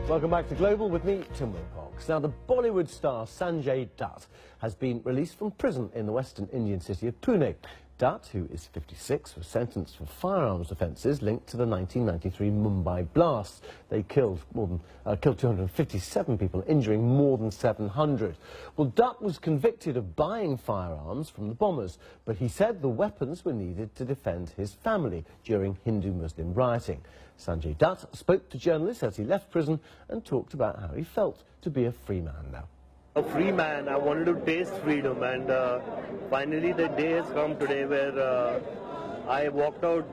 Welcome back to Global with me, Tim Wilcox. Now, the Bollywood star Sanjay Dutt has been released from prison in the western Indian city of Pune. Dutt, who is 56, was sentenced for firearms offences linked to the 1993 Mumbai blasts. They killed 257 people, injuring more than 700. Well, Dutt was convicted of buying firearms from the bombers, but he said the weapons were needed to defend his family during Hindu-Muslim rioting. Sanjay Dutt spoke to journalists as he left prison and talked about how he felt to be a free man now. A free man, I wanted to taste freedom, and finally the day has come today where I walked out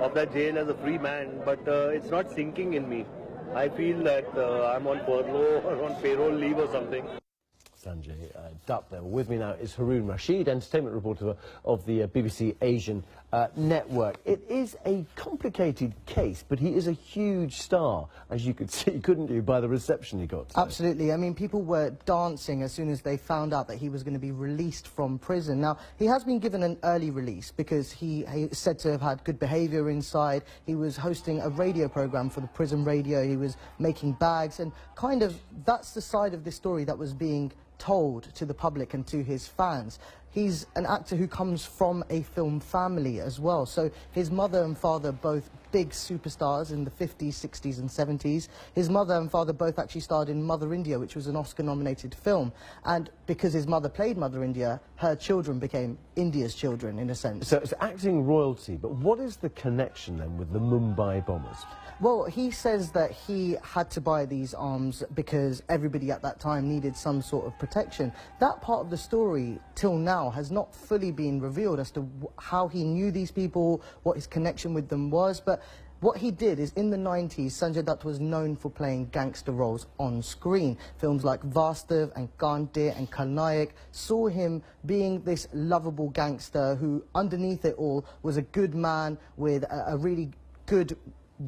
of that jail as a free man, but it's not sinking in me. I feel that I'm on furlough or on payroll leave or something. Sanjay Dutt there. With me now is Haroon Rashid, entertainment reporter of the BBC Asian network. It is a complicated case, but he is a huge star, as you could see, couldn't you, by the reception he got today? Absolutely. I mean, people were dancing as soon as they found out that he was going to be released from prison. Now, he has been given an early release because he said to have had good behaviour inside. He was hosting a radio programme for the prison radio. He was making bags, and kind of that's the side of this story that was being told to the public and to his fans. He's an actor who comes from a film family as well. So his mother and father, both big superstars in the 50s, 60s and 70s. His mother and father both actually starred in Mother India, which was an Oscar-nominated film. And because his mother played Mother India, her children became India's children, in a sense. So it's acting royalty, but what is the connection then with the Mumbai bombers? Well, he says that he had to buy these arms because everybody at that time needed some sort of protection. That part of the story, till now, has not fully been revealed as to how he knew these people, what his connection with them was. But what he did is, in the 90s, Sanjay Dutt was known for playing gangster roles on screen. Films like Vastav and Kante and Khalnayak saw him being this lovable gangster who, underneath it all, was a good man with a really good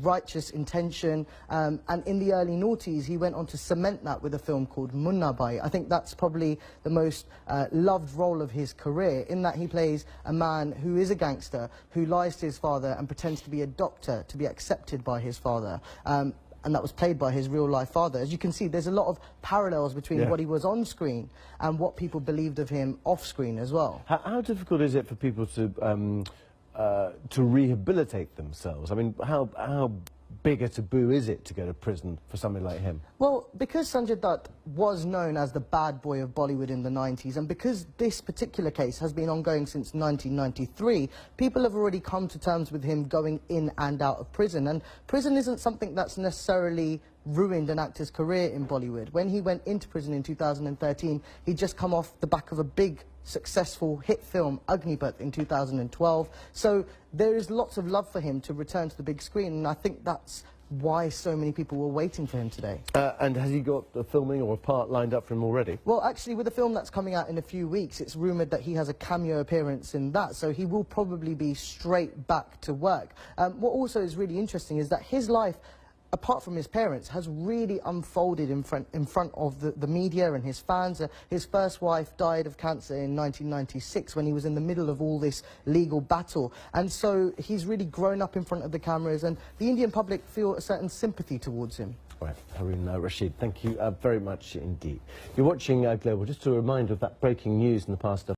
righteous intention, and in the early noughties he went on to cement that with a film called Munna Bhai. I think that's probably the most loved role of his career, in that he plays a man who is a gangster, who lies to his father and pretends to be a doctor to be accepted by his father. And that was played by his real-life father. As you can see, there's a lot of parallels between what he was on screen and what people believed of him off-screen as well. How difficult is it for people to rehabilitate themselves? I mean, how big a taboo is it to go to prison for somebody like him? Well, because Sanjay Dutt was known as the bad boy of Bollywood in the 90s, and because this particular case has been ongoing since 1993, people have already come to terms with him going in and out of prison. And prison isn't something that's necessarily ruined an actor's career in Bollywood. When he went into prison in 2013, he'd just come off the back of a big successful hit film, Agnipath, in 2012. So there is lots of love for him to return to the big screen, and I think that's why so many people were waiting for him today. And has he got a filming or a part lined up for him already? Well, actually, with a film that's coming out in a few weeks, it's rumoured that he has a cameo appearance in that, so he will probably be straight back to work. What also is really interesting is that his life, apart from his parents, has really unfolded in front of the media and his fans. His first wife died of cancer in 1996 when he was in the middle of all this legal battle. And so he's really grown up in front of the cameras, and the Indian public feel a certain sympathy towards him. Right, Haroon Rashid, thank you very much indeed. You're watching Global. Just a reminder of that breaking news in the past